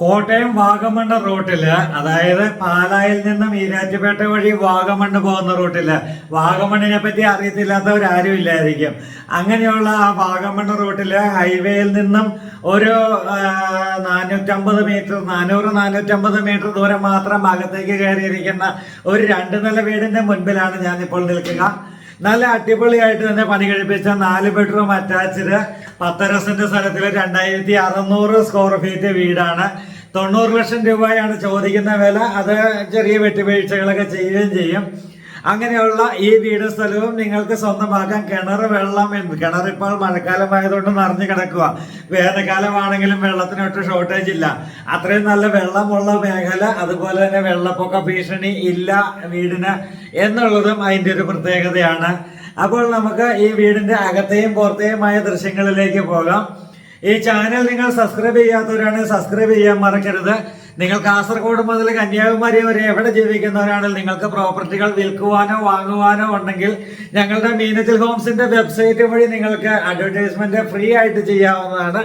കോട്ടയം വാഗമണ്ണ് റൂട്ടില്, അതായത് പാലായിൽ നിന്നും ഈരാറ്റുപേട്ട വഴി വാഗമണ്ണ് പോകുന്ന റൂട്ടില്, വാഗമണ്ണിനെ പറ്റി അറിയത്തില്ലാത്തവരാരും ഇല്ലായിരിക്കും. അങ്ങനെയുള്ള ആ വാഗമണ്ണ് റൂട്ടില് ഹൈവേയിൽ നിന്നും ഒരു 450 മീറ്റർ ദൂരം മാത്രം അകത്തേക്ക് കയറിയിരിക്കുന്ന ഒരു 2 നില വീടിന്റെ മുൻപിലാണ് ഞാനിപ്പോൾ നിൽക്കുക. നല്ല അടിപൊളിയായിട്ട് തന്നെ പണി കഴിപ്പിച്ച 4 ബെഡ്റൂം അറ്റാച്ച്ഡ് 10.5 സെന്റ് സ്ഥലത്തിൽ 2600 സ്ക്വയർ ഫീറ്റ് വീടാണ്. 90 ലക്ഷം രൂപയാണ് ചോദിക്കുന്ന വില. അത് ചെറിയ വെട്ടുവീഴ്ചകളൊക്കെ ചെയ്യുകയും ചെയ്യും. അങ്ങനെയുള്ള ഈ വീട് സ്ഥലവും നിങ്ങൾക്ക് സ്വന്തമാക്കാൻ. കിണർ ഇപ്പോൾ മഴക്കാലമായതുകൊണ്ട് നിറഞ്ഞു കിടക്കുക. വേനൽക്കാലമാണെങ്കിലും വെള്ളത്തിനൊട്ട് ഷോർട്ടേജ് ഇല്ല. അത്രയും നല്ല വെള്ളമുള്ള മേഖല, അതുപോലെ തന്നെ വെള്ളപ്പൊക്ക ഭീഷണി ഇല്ല വീടിന് എന്നുള്ളതും അതിൻ്റെ ഒരു പ്രത്യേകതയാണ്. അപ്പോൾ നമുക്ക് ഈ വീടിന്റെ അകത്തെയും പുറത്തെയുമായ ദൃശ്യങ്ങളിലേക്ക് പോകാം. ഈ ചാനൽ നിങ്ങൾ സബ്സ്ക്രൈബ് ചെയ്യാത്തവരാണ്, സബ്സ്ക്രൈബ് ചെയ്യാൻ മറക്കരുത്. നിങ്ങൾ കാസർഗോഡ് മുതൽ കന്യാകുമാരി വരെ എവിടെ ജീവിക്കുന്നവരാണെങ്കിൽ നിങ്ങൾക്ക് പ്രോപ്പർട്ടികൾ വിൽക്കുവാനോ വാങ്ങുവാനോ ഉണ്ടെങ്കിൽ ഞങ്ങളുടെ മീനച്ചിൽ ഹോംസിന്റെ വെബ്സൈറ്റ് വഴി നിങ്ങൾക്ക് അഡ്വർടൈസ്മെന്റ് ഫ്രീ ആയിട്ട് ചെയ്യാവുന്നതാണ്.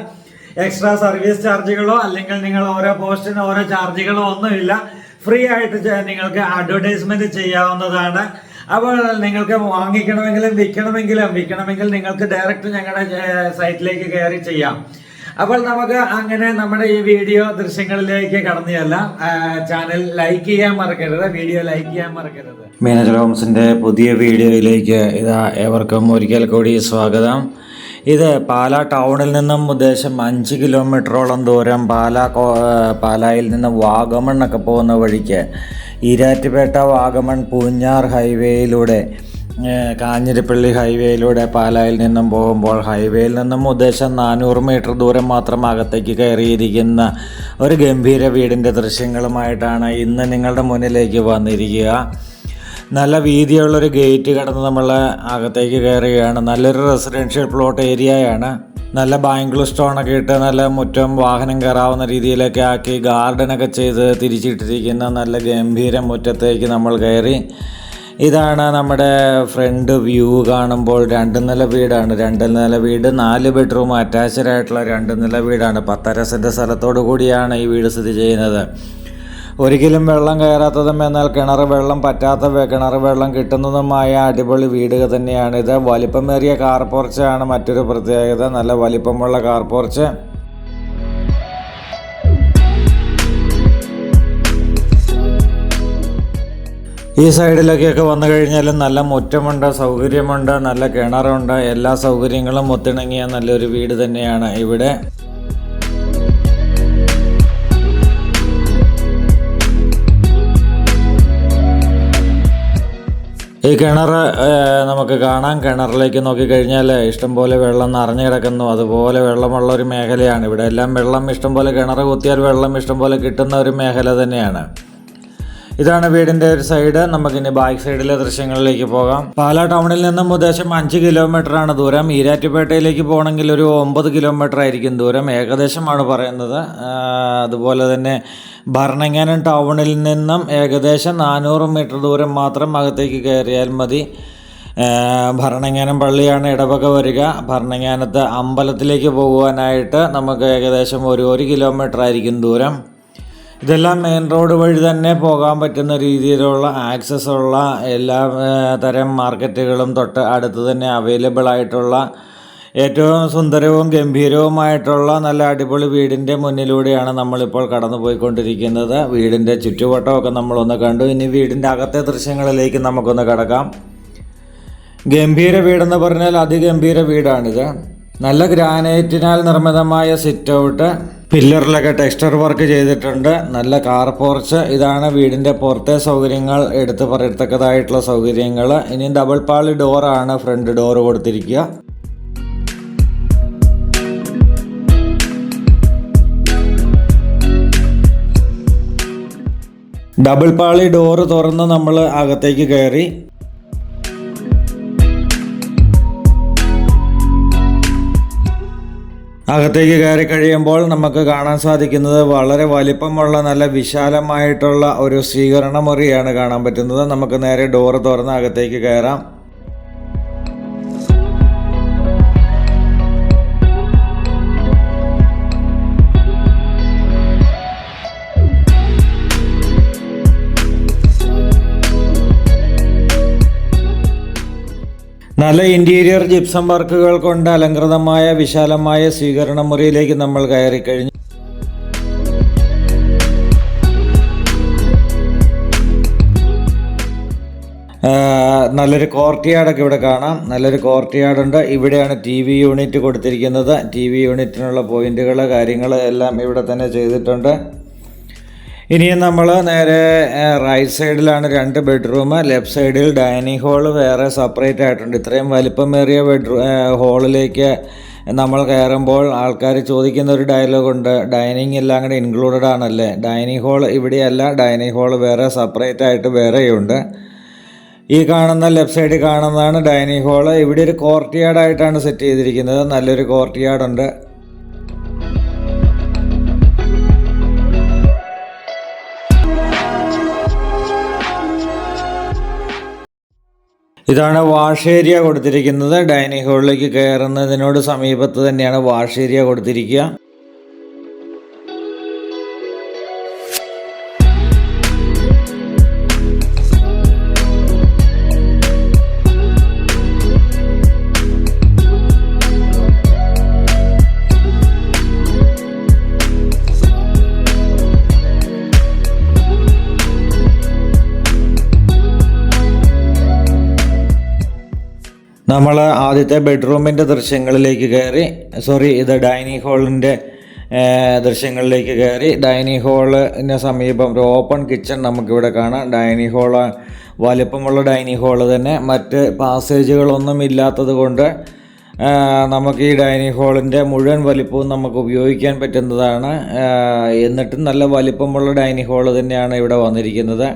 എക്സ്ട്രാ സർവീസ് ചാർജുകളോ അല്ലെങ്കിൽ നിങ്ങൾ ഓരോ പോസ്റ്റിന് ഓരോ ചാർജുകളോ ഒന്നുമില്ല. ഫ്രീ ആയിട്ട് നിങ്ങൾക്ക് അഡ്വർടൈസ്മെന്റ് ചെയ്യാവുന്നതാണ്. അപ്പോൾ നിങ്ങൾക്ക് വിൽക്കണമെങ്കിൽ നിങ്ങൾക്ക് ഡയറക്റ്റ് ഞങ്ങളുടെ സൈറ്റിലേക്ക് കയറി ചെയ്യാം. അപ്പോൾ നമുക്ക് അങ്ങനെ നമ്മുടെ ഈ വീഡിയോ ദൃശ്യങ്ങളിലേക്ക് കടന്നു ചെല്ലാം. ചാനൽ ലൈക്ക് ചെയ്യാൻ മറക്കരുത്, വീഡിയോ ലൈക്ക് ചെയ്യാൻ മറക്കരുത്. മീനച്ചിൽ ഹോംസിന്റെ പുതിയ വീഡിയോയിലേക്ക് ഏവർക്കും ഒരിക്കൽ കൂടി സ്വാഗതം. ഇത് പാലാ ടൗണിൽ നിന്നും ഉദ്ദേശം 5 കിലോമീറ്ററോളം ദൂരം പാലായിൽ നിന്ന് വാഗമണ്ണൊക്കെ പോകുന്ന വഴിക്ക് ഈരാറ്റുപേട്ട വാഗമൺ പൂഞ്ഞാർ ഹൈവേയിലൂടെ, കാഞ്ഞിരപ്പള്ളി ഹൈവേയിലൂടെ പാലായിൽ നിന്നും പോകുമ്പോൾ ഹൈവേയിൽ നിന്നും ഉദ്ദേശം 400 മീറ്റർ ദൂരം മാത്രം അകത്തേക്ക് കയറിയിരിക്കുന്ന ഒരു ഗംഭീര വീടിൻ്റെ ദൃശ്യങ്ങളുമായിട്ടാണ് ഇന്ന് നിങ്ങളുടെ മുന്നിലേക്ക് വന്നിരിക്കുക. നല്ല വീതിയുള്ളൊരു ഗേറ്റ് കടന്ന് നമ്മൾ അകത്തേക്ക് കയറുകയാണ്. നല്ലൊരു റെസിഡൻഷ്യൽ പ്ലോട്ട് ഏരിയയാണ്. നല്ല ബാംഗ്ലൂർ സ്റ്റോണൊക്കെ ഇട്ട് നല്ല മുറ്റം വാഹനം കയറാവുന്ന രീതിയിലൊക്കെ ആക്കി ഗാർഡനൊക്കെ ചെയ്ത് തിരിച്ചിട്ടിരിക്കുന്ന നല്ല ഗംഭീര മുറ്റത്തേക്ക് നമ്മൾ കയറി. ഇതാണ് നമ്മുടെ ഫ്രണ്ട് വ്യൂ. കാണുമ്പോൾ 2 നില വീടാണ്. 2 നില വീട്, 4 ബെഡ്റൂം അറ്റാച്ച്ഡ് ആയിട്ടുള്ള 2 നില വീടാണ്. 10.5 സെന്റ് സ്ഥലത്തോടു കൂടിയാണ് ഈ വീട് സ്ഥിതി ചെയ്യുന്നത്. ഒരിക്കലും വെള്ളം കയറാത്തതും എന്നാൽ കിണർ വെള്ളം കിട്ടുന്നതുമായ അടിപൊളി വീട് തന്നെയാണിത്. വലിപ്പമേറിയ കാർ പോർച്ചാണ് മറ്റൊരു പ്രത്യേകത. നല്ല വലിപ്പമുള്ള കാർ പോർച്ച്. ഈ സൈഡിലൊക്കെയൊക്കെ വന്നു കഴിഞ്ഞാലും നല്ല മുറ്റമുണ്ട്, സൗകര്യമുണ്ട്, നല്ല കിണറുണ്ട്. എല്ലാ സൗകര്യങ്ങളും ഒത്തിണങ്ങിയ നല്ലൊരു വീട് തന്നെയാണ് ഇവിടെ. ഈ കിണർ നമുക്ക് കാണാം. കിണറിലേക്ക് നോക്കിക്കഴിഞ്ഞാൽ ഇഷ്ടംപോലെ വെള്ളം നിറഞ്ഞു കിടക്കുന്നു. അതുപോലെ വെള്ളമുള്ള ഒരു മേഖലയാണ്. ഇവിടെ എല്ലാം വെള്ളം ഇഷ്ടംപോലെ, കിണർ കുത്തിയാൽ വെള്ളം ഇഷ്ടംപോലെ കിട്ടുന്ന ഒരു മേഖല തന്നെയാണ്. ഇതാണ് വീടിൻ്റെ ഒരു സൈഡ്. നമുക്കിനി ബാക്ക് സൈഡിലെ ദൃശ്യങ്ങളിലേക്ക് പോകാം. പാലാ ടൗണിൽ നിന്നും ഉദ്ദേശം 5 കിലോമീറ്ററാണ് ദൂരം. ഈരാറ്റുപേട്ടയിലേക്ക് പോകണമെങ്കിൽ ഒരു 9 കിലോമീറ്റർ ആയിരിക്കും ദൂരം, ഏകദേശമാണ് പറയുന്നത്. അതുപോലെ തന്നെ ഭരണങ്ങാനം ടൗണിൽ നിന്നും ഏകദേശം 400 മീറ്റർ ദൂരം മാത്രം അകത്തേക്ക് കയറിയാൽ മതി. ഭരണങ്ങാനം പള്ളിയാണ് ഇടവക വരിക. ഭരണങ്ങാനത്ത് അമ്പലത്തിലേക്ക് പോകുവാനായിട്ട് നമുക്ക് ഏകദേശം ഒരു കിലോമീറ്റർ ആയിരിക്കും ദൂരം. ഇതെല്ലാം മെയിൻ റോഡ് വഴി തന്നെ പോകാൻ പറ്റുന്ന രീതിയിലുള്ള ആക്സസ് ഉള്ള എല്ലാ തരം മാർക്കറ്റുകളും തൊട്ട് അടുത്ത് തന്നെ അവൈലബിൾ ആയിട്ടുള്ള ഏറ്റവും സുന്ദരവും ഗംഭീരവുമായിട്ടുള്ള നല്ല അടിപൊളി വീടിൻ്റെ മുന്നിലൂടെയാണ് നമ്മളിപ്പോൾ കടന്നു പോയിക്കൊണ്ടിരിക്കുന്നത്. വീടിൻ്റെ ചുറ്റുവട്ടമൊക്കെ നമ്മളൊന്ന് കണ്ടു. ഇനി വീടിൻ്റെ അകത്തെ ദൃശ്യങ്ങളിലേക്ക് നമുക്കൊന്ന് കടക്കാം. ഗംഭീര വീടെന്ന് പറഞ്ഞാൽ അതിഗംഭീര വീടാണിത്. നല്ല ഗ്രാനൈറ്റിനാൽ നിർമ്മിതമായ സിറ്റ് ഔട്ട്, പില്ലറിലൊക്കെ ടെക്സ്ചർ വർക്ക് ചെയ്തിട്ടുണ്ട്. നല്ല കാർ പോർച്ച്. ഇതാണ് വീടിൻ്റെ പുറത്തെ സൗകര്യങ്ങൾ, എടുത്ത് പറയത്തക്കതായിട്ടുള്ള സൗകര്യങ്ങൾ. ഇനി ഡബിൾ പാളി ഡോറാണ് ഫ്രണ്ട് ഡോർ കൊടുത്തിരിക്കുക. ഡബിൾ പാളി ഡോറ് തുറന്ന് നമ്മൾ അകത്തേക്ക് കയറി. അകത്തേക്ക് കയറി കഴിയുമ്പോൾ നമുക്ക് കാണാൻ സാധിക്കുന്നത് വളരെ വലിപ്പമുള്ള നല്ല വിശാലമായിട്ടുള്ള ഒരു സ്വീകരണ മുറിയാണ് കാണാൻ പറ്റുന്നത്. നമുക്ക് നേരെ ഡോറ് തുറന്ന് അകത്തേക്ക് കയറാം. നല്ല ഇൻറ്റീരിയർ ജിപ്സം വർക്കുകൾ കൊണ്ട് അലങ്കൃതമായ വിശാലമായ സ്വീകരണ മുറിയിലേക്ക് നമ്മൾ കയറിക്കഴിഞ്ഞു. നല്ലൊരു കോർട്ട്യാർഡൊക്കെ ഇവിടെ കാണാം. നല്ലൊരു കോർട്ട്യാർഡുണ്ട്. ഇവിടെയാണ് TV യൂണിറ്റ് കൊടുത്തിരിക്കുന്നത്. TV യൂണിറ്റിനുള്ള പോയിന്റുകൾ കാര്യങ്ങൾ എല്ലാം ഇവിടെ തന്നെ ചെയ്തിട്ടുണ്ട്. ഇനിയും നമ്മൾ നേരെ റൈറ്റ് സൈഡിലാണ് 2 ബെഡ്റൂം, ലെഫ്റ്റ് സൈഡിൽ ഡൈനിങ് ഹാള് വേറെ സെപ്പറേറ്റ് ആയിട്ടുണ്ട്. ഇത്രയും വലിപ്പമേറിയ ഹാളിലേക്ക് നമ്മൾ കയറുമ്പോൾ ആൾക്കാർ ചോദിക്കുന്ന ഒരു ഡയലോഗുണ്ട്, ഡൈനിങ് എല്ലാം കൂടെ ഇൻക്ലൂഡഡ് ആണല്ലേ? ഡൈനിങ് ഹാൾ ഇവിടെയല്ല, ഡൈനിങ് ഹാൾ വേറെ സെപ്പറേറ്റ് ആയിട്ട് വേറെയുണ്ട്. ഈ കാണുന്ന ലെഫ്റ്റ് സൈഡിൽ കാണുന്നതാണ് ഡൈനിങ് ഹാള്. ഇവിടെ ഒരു കോർട്ട്യാർഡായിട്ടാണ് സെറ്റ് ചെയ്തിരിക്കുന്നത്. നല്ലൊരു കോർട്ട്യാർഡുണ്ട്. ഇതാണ് വാഷ് ഏരിയ കൊടുത്തിരിക്കുന്നത്. ഡൈനിങ് ഹാളിലേക്ക് കയറുന്നതിനോട് സമീപത്ത് തന്നെയാണ് വാഷ് ഏരിയ കൊടുത്തിരിക്കുക. നമ്മൾ ആദ്യത്തെ ബെഡ്റൂമിൻ്റെ ദൃശ്യങ്ങളിലേക്ക് കയറി, ഇത് ഡൈനിങ് ഹാളിൻ്റെ ദൃശ്യങ്ങളിലേക്ക് കയറി. ഡൈനിങ് ഹാളിന് സമീപം ഒരു ഓപ്പൺ കിച്ചൺ നമുക്കിവിടെ കാണാം. ഡൈനിങ് ഹാള് വലിപ്പമുള്ള ഡൈനിങ് ഹാള് തന്നെ, മറ്റ് പാസേജുകളൊന്നും ഇല്ലാത്തത് കൊണ്ട് നമുക്ക് ഈ ഡൈനിങ് ഹാളിൻ്റെ മുഴുവൻ വലിപ്പവും നമുക്ക് ഉപയോഗിക്കാൻ പറ്റുന്നതാണ്. എന്നിട്ടും നല്ല വലിപ്പമുള്ള ഡൈനിങ് ഹാള് തന്നെയാണ് ഇവിടെ വന്നിരിക്കുന്നത്.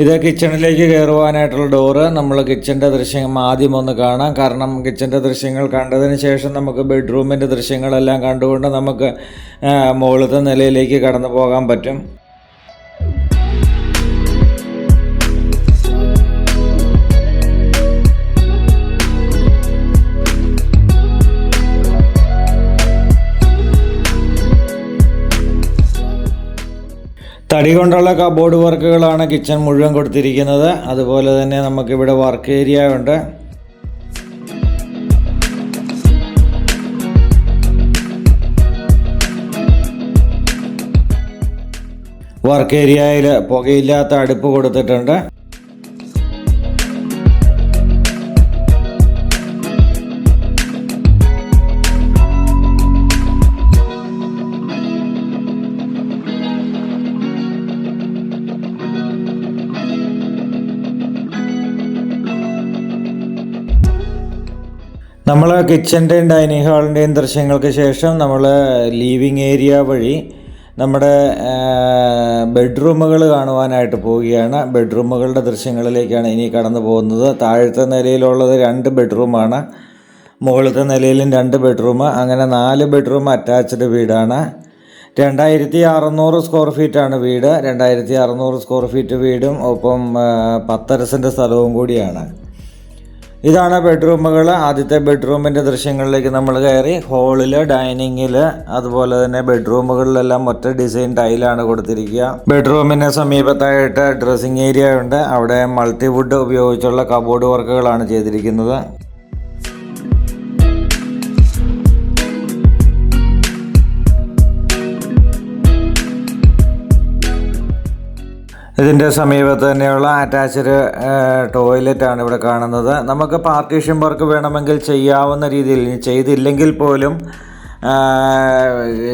ഇത് കിച്ചണിലേക്ക് കയറുവാനായിട്ടുള്ള ഡോറ്. നമ്മൾ കിച്ചൻ്റെ ദൃശ്യം ആദ്യം ഒന്ന് കാണാം. കാരണം കിച്ചൻ്റെ ദൃശ്യങ്ങൾ കണ്ടതിന് ശേഷം നമുക്ക് ബെഡ്റൂമിൻ്റെ ദൃശ്യങ്ങളെല്ലാം കണ്ടുകൊണ്ട് നമുക്ക് മുകളിലത്തെ നിലയിലേക്ക് കടന്നു പോകാൻ പറ്റും. തടി കൊണ്ടുള്ള കബോർഡ് വർക്കുകളാണ് കിച്ചൺ മുഴുവൻ കൊടുത്തിരിക്കുന്നത്. അതുപോലെ തന്നെ നമുക്കിവിടെ വർക്ക് ഏരിയ ഉണ്ട്. വർക്ക് ഏരിയയിൽ പുകയില്ലാത്ത അടുപ്പ് കൊടുത്തിട്ടുണ്ട്. നമ്മൾ കിച്ചൻ്റെയും ഡൈനിങ് ഹാളിൻ്റെയും ദൃശ്യങ്ങൾക്ക് ശേഷം നമ്മൾ ലീവിങ് ഏരിയ വഴി നമ്മുടെ ബെഡ്റൂമുകൾ കാണുവാനായിട്ട് പോവുകയാണ്. ബെഡ്റൂമുകളുടെ ദൃശ്യങ്ങളിലേക്കാണ് ഇനി കടന്നു പോകുന്നത്. താഴത്തെ നിലയിലുള്ളത് 2 ബെഡ്റൂമാണ്, മുകളിലത്തെ നിലയിലും 2 ബെഡ്റൂം, അങ്ങനെ 4 ബെഡ്റൂം അറ്റാച്ച്ഡ് വീടാണ്. 2600 സ്ക്വയർ ഫീറ്റാണ് വീട്. 2600 സ്ക്വയർ ഫീറ്റ് വീടും ഒപ്പം 10 സെൻറ്റ് സ്ഥലവും കൂടിയാണ്. ഇതാണ് ബെഡ്റൂമുകൾ. ആദ്യത്തെ ബെഡ്റൂമിൻ്റെ ദൃശ്യങ്ങളിലേക്ക് നമ്മൾ കയറി. ഹോളിൽ, ഡൈനിങ്ങിൽ, അതുപോലെ തന്നെ ബെഡ്റൂമുകളിലെല്ലാം ഒറ്റ ഡിസൈൻ ടൈലാണ് കൊടുത്തിരിക്കുക. ബെഡ്റൂമിന് സമീപത്തായിട്ട് ഡ്രസ്സിങ് ഏരിയ ഉണ്ട്. അവിടെ മൾട്ടിവുഡ് ഉപയോഗിച്ചുള്ള കബോർഡ് വർക്കുകളാണ് ചെയ്തിരിക്കുന്നത്. ഇതിൻ്റെ സമീപത്ത് തന്നെയുള്ള അറ്റാച്ച്ഡ് ടോയ്ലറ്റാണ് ഇവിടെ കാണുന്നത്. നമുക്ക് പാർട്ടീഷൻ വർക്ക് വേണമെങ്കിൽ ചെയ്യാവുന്ന രീതിയിൽ, ചെയ്തില്ലെങ്കിൽ പോലും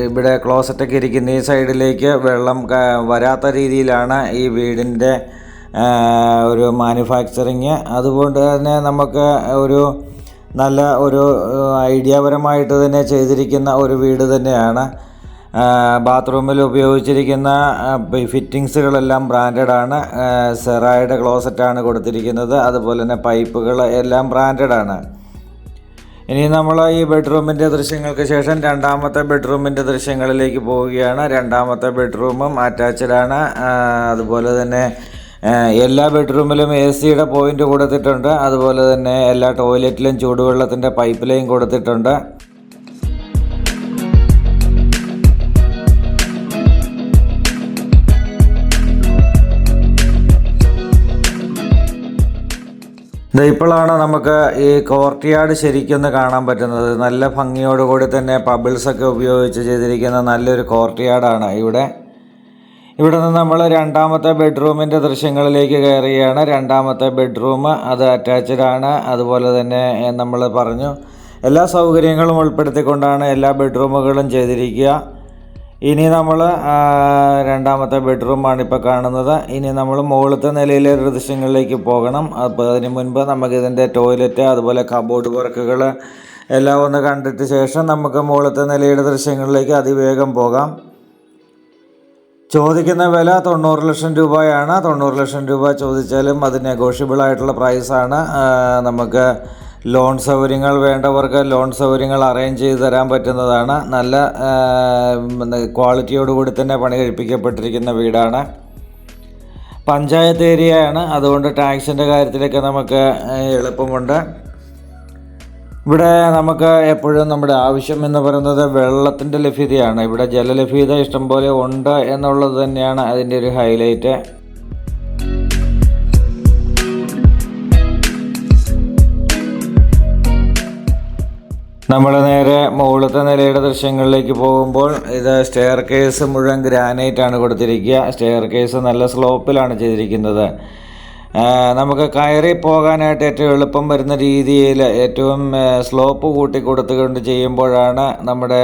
ഇവിടെ ക്ലോസറ്റൊക്കെ ഇരിക്കുന്ന ഈ സൈഡിലേക്ക് വെള്ളം വരാത്ത രീതിയിലാണ് ഈ വീടിൻ്റെ ഒരു മാനുഫാക്ചറിങ്. അതുകൊണ്ട് തന്നെ നമുക്ക് ഒരു നല്ല ഒരു ഐഡിയാപരമായിട്ട് തന്നെ ചെയ്തിരിക്കുന്ന ഒരു വീട് തന്നെയാണ്. ബാത്റൂമിൽ ഉപയോഗിച്ചിരിക്കുന്ന ഫിറ്റിങ്സുകളെല്ലാം ബ്രാൻഡഡാണ്. സെറായുടെ ക്ലോസറ്റാണ് കൊടുത്തിരിക്കുന്നത്. അതുപോലെ തന്നെ പൈപ്പുകൾ എല്ലാം ബ്രാൻഡഡാണ്. ഇനി നമ്മൾ ഈ ബെഡ്റൂമിൻ്റെ ദൃശ്യങ്ങൾക്ക് ശേഷം രണ്ടാമത്തെ ബെഡ്റൂമിൻ്റെ ദൃശ്യങ്ങളിലേക്ക് പോവുകയാണ്. രണ്ടാമത്തെ ബെഡ്റൂമും അറ്റാച്ച്ഡാണ്. അതുപോലെ തന്നെ എല്ലാ ബെഡ്റൂമിലും AC-യുടെ പോയിൻ്റ് കൊടുത്തിട്ടുണ്ട്. അതുപോലെ തന്നെ എല്ലാ ടോയ്ലറ്റിലും ചൂടുവെള്ളത്തിൻ്റെ പൈപ്പ് ലൈൻ കൊടുത്തിട്ടുണ്ട്. ഇപ്പോഴാണ് നമുക്ക് ഈ കോർട്ട്യാർഡ് ശരിക്കൊന്ന് കാണാൻ പറ്റുന്നത്. നല്ല ഭംഗിയോടുകൂടി തന്നെ പബിൾസൊക്കെ ഉപയോഗിച്ച് ചെയ്തിരിക്കുന്ന നല്ലൊരു കോർട്ട്യാർഡാണ് ഇവിടെ നിന്ന് നമ്മൾ രണ്ടാമത്തെ ബെഡ്റൂമിൻ്റെ ദൃശ്യങ്ങളിലേക്ക് കയറുകയാണ്. രണ്ടാമത്തെ ബെഡ്റൂം അത് അറ്റാച്ച്ഡ് ആണ്. അതുപോലെ തന്നെ നമ്മൾ പറഞ്ഞു എല്ലാ സൗകര്യങ്ങളും ഉൾപ്പെടുത്തിക്കൊണ്ടാണ് എല്ലാ ബെഡ്റൂമുകളും ചെയ്തിരിക്കുക. ഇനി നമ്മൾ രണ്ടാമത്തെ ബെഡ്റൂമാണ് ഇപ്പോൾ കാണുന്നത്. ഇനി നമ്മൾ മുകളിലത്തെ നിലയിലെ ദൃശ്യങ്ങളിലേക്ക് പോകണം. അപ്പോൾ അതിന് മുൻപ് നമുക്കിതിൻ്റെ ടോയ്ലറ്റ് അതുപോലെ കബോർഡ് വർക്കുകൾ എല്ലാം ഒന്ന് കണ്ടിട്ട് ശേഷം നമുക്ക് മുകളിലത്തെ നിലയുടെ ദൃശ്യങ്ങളിലേക്ക് അതിവേഗം പോകാം. ചോദിക്കുന്ന വില 90 ലക്ഷം രൂപയാണ്. 90 ലക്ഷം രൂപ ചോദിച്ചാലും അത് നെഗോഷ്യബിൾ ആയിട്ടുള്ള പ്രൈസാണ്. നമുക്ക് ലോൺ സൗകര്യങ്ങൾ വേണ്ടവർക്ക് ലോൺ സൗകര്യങ്ങൾ അറേഞ്ച് ചെയ്ത് തരാൻ പറ്റുന്നതാണ്. നല്ല ക്വാളിറ്റിയോടുകൂടി തന്നെ പണി കഴിപ്പിക്കപ്പെട്ടിരിക്കുന്ന വീടാണ്. പഞ്ചായത്ത് ഏരിയയാണ്, അതുകൊണ്ട് ടാക്സിൻ്റെ കാര്യത്തിലൊക്കെ നമുക്ക് എളുപ്പമുണ്ട്. ഇവിടെ നമുക്ക് എപ്പോഴും നമ്മുടെ ആവശ്യം എന്ന് പറയുന്നത് വെള്ളത്തിൻ്റെ ലഭ്യതയാണ്. ഇവിടെ ജലലഭ്യത ഇഷ്ടംപോലെ ഉണ്ട് എന്നുള്ളത് തന്നെയാണ് അതിൻ്റെ ഒരു ഹൈലൈറ്റ്. നമ്മൾ നേരെ മുകളിലത്തെ നിലയുടെ ദൃശ്യങ്ങളിലേക്ക് പോകുമ്പോൾ ഇത് സ്റ്റെയർ കേസ് മുഴുവൻ ഗ്രാനൈറ്റാണ് കൊടുത്തിരിക്കുക. സ്റ്റെയർ കേസ് നല്ല സ്ലോപ്പിലാണ് ചെയ്തിരിക്കുന്നത്. നമുക്ക് കയറി പോകാനായിട്ട് ഏറ്റവും എളുപ്പം വരുന്ന രീതിയിൽ ഏറ്റവും സ്ലോപ്പ് കൂട്ടി കൊടുത്തുകൊണ്ട് ചെയ്യുമ്പോഴാണ് നമ്മുടെ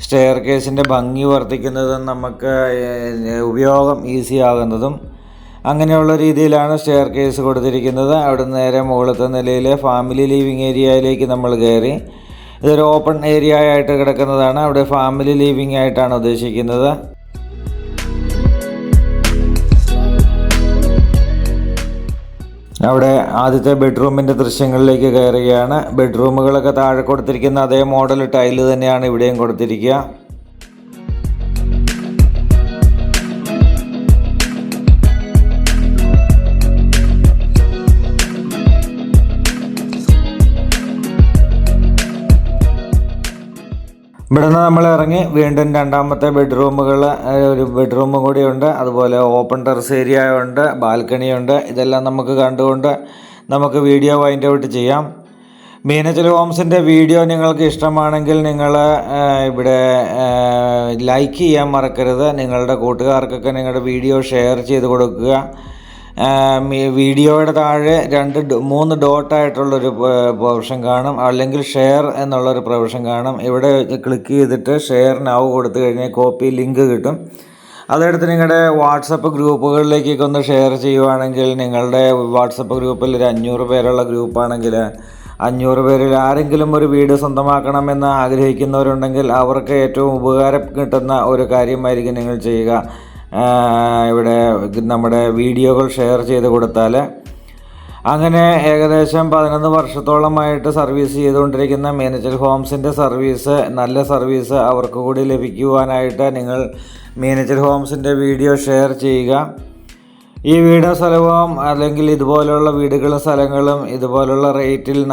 സ്റ്റെയർ കേസിൻ്റെ ഭംഗി വർദ്ധിക്കുന്നതും നമുക്ക് ഉപയോഗം ഈസി ആകുന്നതും. അങ്ങനെയുള്ള രീതിയിലാണ് സ്റ്റെയർ കേസ് കൊടുത്തിരിക്കുന്നത്. അവിടെ നേരെ മുകളിലത്തെ നിലയിലെ ഫാമിലി ലിവിങ് ഏരിയയിലേക്ക് നമ്മൾ കയറി. ഇതൊരു ഓപ്പൺ ഏരിയ ആയിട്ട് കിടക്കുന്നതാണ്. അവിടെ ഫാമിലി ലിവിങ് ആയിട്ടാണ് ഉദ്ദേശിക്കുന്നത്. അവിടെ ആദ്യത്തെ ബെഡ്റൂമിൻ്റെ ദൃശ്യങ്ങളിലേക്ക് കയറുകയാണ്. ബെഡ്റൂമുകളൊക്കെ താഴെ കൊടുത്തിരിക്കുന്ന അതേ മോഡൽ ടൈല് തന്നെയാണ് ഇവിടെയും കൊടുത്തിരിക്കുക. ഇവിടെ നിന്ന് നമ്മൾ ഇറങ്ങി വീണ്ടും രണ്ടാമത്തെ ഒരു ബെഡ്റൂം കൂടിയുണ്ട്. അതുപോലെ ഓപ്പൺ ടെറസ് ഏരിയ ഉണ്ട്, ബാൽക്കണിയുണ്ട്. ഇതെല്ലാം നമുക്ക് കണ്ടുകൊണ്ട് നമുക്ക് വീഡിയോ വൈൻഡ് ഔട്ട് ചെയ്യാം. മീനച്ചൽ ഹോംസിൻ്റെ വീഡിയോ നിങ്ങൾക്ക് ഇഷ്ടമാണെങ്കിൽ നിങ്ങൾ ഇവിടെ ലൈക്ക് ചെയ്യാൻ മറക്കരുത്. നിങ്ങളുടെ കൂട്ടുകാർക്കൊക്കെ നിങ്ങളുടെ വീഡിയോ ഷെയർ ചെയ്ത് കൊടുക്കുക. വീഡിയോയുടെ താഴെ 3 ഡോട്ടായിട്ടുള്ളൊരു ഓപ്ഷൻ കാണും, അല്ലെങ്കിൽ ഷെയർ എന്നുള്ളൊരു പ്രൊവിഷൻ കാണും. ഇവിടെ ക്ലിക്ക് ചെയ്തിട്ട് ഷെയർ നൗ കൊടുത്തു കഴിഞ്ഞാൽ കോപ്പി ലിങ്ക് കിട്ടും. അതെടുത്ത് നിങ്ങളുടെ വാട്സപ്പ് ഗ്രൂപ്പുകളിലേക്കൊക്കെ ഒന്ന് ഷെയർ ചെയ്യുവാണെങ്കിൽ, നിങ്ങളുടെ വാട്സപ്പ് ഗ്രൂപ്പിൽ ഒരു 500 പേരുള്ള ഗ്രൂപ്പാണെങ്കിൽ 500 പേരിൽ ആരെങ്കിലും ഒരു വീട് സ്വന്തമാക്കണമെന്ന് ആഗ്രഹിക്കുന്നവരുണ്ടെങ്കിൽ അവർക്ക് ഏറ്റവും ഉപകാരം കിട്ടുന്ന ഒരു കാര്യമായിരിക്കും നിങ്ങൾ ചെയ്യുക. ഇവിടെ നമ്മുടെ വീഡിയോകൾ ഷെയർ ചെയ്ത് കൊടുത്താൽ. അങ്ങനെ ഏകദേശം 11 വർഷത്തോളമായിട്ട് സർവീസ് ചെയ്തുകൊണ്ടിരിക്കുന്ന മീനച്ചൽ ഹോംസിൻ്റെ നല്ല സർവീസ് അവർക്ക് കൂടി ലഭിക്കുവാനായിട്ട് നിങ്ങൾ മീനച്ചൽ ഹോംസിൻ്റെ വീഡിയോ ഷെയർ ചെയ്യുക. ഈ വീടും സ്ഥലവും അല്ലെങ്കിൽ ഇതുപോലുള്ള വീടുകളും സ്ഥലങ്ങളും ഇതുപോലുള്ള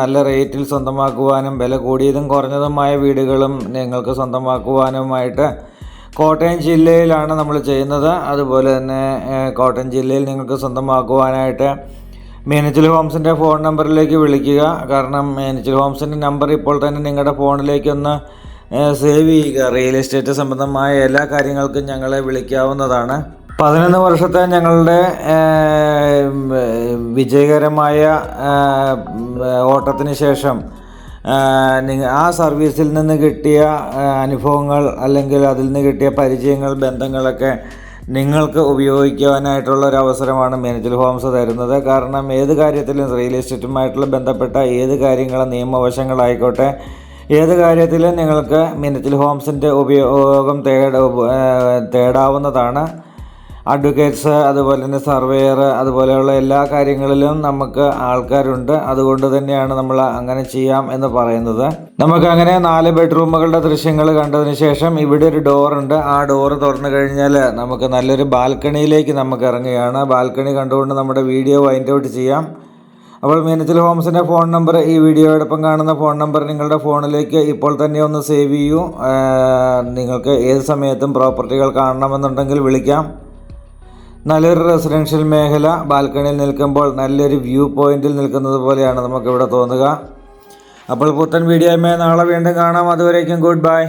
നല്ല റേറ്റിൽ സ്വന്തമാക്കുവാനും വില കൂടിയതും കുറഞ്ഞതുമായ വീടുകളും നിങ്ങൾക്ക് സ്വന്തമാക്കുവാനുമായിട്ട് കോട്ടയം ജില്ലയിലാണ് നമ്മൾ ചെയ്യുന്നത്. അതുപോലെ തന്നെ കോട്ടയം ജില്ലയിൽ നിങ്ങൾക്ക് സ്വന്തമാക്കുവാനായിട്ട് മീനച്ചൽ ഹോംസിൻ്റെ ഫോൺ നമ്പറിലേക്ക് വിളിക്കുക. കാരണം മീനച്ചൽ ഹോംസിൻ്റെ നമ്പർ ഇപ്പോൾ തന്നെ നിങ്ങളുടെ ഫോണിലേക്കൊന്ന് സേവ് ചെയ്യുക. റിയൽ എസ്റ്റേറ്റ് സംബന്ധമായ എല്ലാ കാര്യങ്ങൾക്കും ഞങ്ങളെ വിളിക്കാവുന്നതാണ്. 11 വർഷത്തെ ഞങ്ങളുടെ വിജയകരമായ ഓട്ടത്തിന് ശേഷം ആ സർവീസിൽ നിന്ന് കിട്ടിയ അനുഭവങ്ങൾ അല്ലെങ്കിൽ അതിൽ നിന്ന് കിട്ടിയ പരിചയങ്ങൾ, ബന്ധങ്ങളൊക്കെ നിങ്ങൾക്ക് ഉപയോഗിക്കുവാനായിട്ടുള്ളൊരവസരമാണ് മീനച്ചൽ ഹോംസ് തരുന്നത്. കാരണം ഏത് കാര്യത്തിലും റിയൽ എസ്റ്റേറ്റുമായിട്ടുള്ള ബന്ധപ്പെട്ട ഏത് കാര്യങ്ങളും നിയമവശങ്ങളായിക്കോട്ടെ, ഏത് കാര്യത്തിലും നിങ്ങൾക്ക് മീനച്ചൽ ഹോംസിൻ്റെ ഉപയോഗം തേടാവുന്നതാണ്. അഡ്വക്കേറ്റ്സ്, അതുപോലെ തന്നെ സർവേയർ, അതുപോലെയുള്ള എല്ലാ കാര്യങ്ങളിലും നമുക്ക് ആൾക്കാരുണ്ട്. അതുകൊണ്ട് തന്നെയാണ് നമ്മൾ അങ്ങനെ ചെയ്യാം എന്ന് പറയുന്നത്. നമുക്കങ്ങനെ 4 ബെഡ്റൂമുകളുടെ ദൃശ്യങ്ങൾ കണ്ടതിന് ശേഷം ഇവിടെ ഒരു ഡോറുണ്ട്. ആ ഡോറ് തുറന്നു കഴിഞ്ഞാൽ നമുക്ക് നല്ലൊരു ബാൽക്കണിയിലേക്ക് നമുക്ക് ഇറങ്ങുകയാണ്. ബാൽക്കണി കണ്ടുകൊണ്ട് നമ്മുടെ വീഡിയോ വൈൻഡ് ഔട്ട് ചെയ്യാം. അപ്പോൾ മീനച്ചൽ ഹോംസിൻ്റെ ഫോൺ നമ്പർ, ഈ വീഡിയോയോടൊപ്പം കാണുന്ന ഫോൺ നമ്പർ നിങ്ങളുടെ ഫോണിലേക്ക് ഇപ്പോൾ തന്നെ ഒന്ന് സേവ് ചെയ്യൂ. നിങ്ങൾക്ക് ഏത് സമയത്തും പ്രോപ്പർട്ടികൾ കാണണമെന്നുണ്ടെങ്കിൽ വിളിക്കാം. നല്ലൊരു റെസിഡൻഷ്യൽ മേഖല. ബാൽക്കണിയിൽ നിൽക്കുമ്പോൾ നല്ലൊരു വ്യൂ പോയിന്റിൽ നിൽക്കുന്നത് പോലെയാണ് നമുക്കിവിടെ തോന്നുക. അപ്പോൾ പുത്തൻ വീഡിയോയുമായി നാളെ വീണ്ടും കാണാം. അതുവരേക്കും ഗുഡ് ബൈ.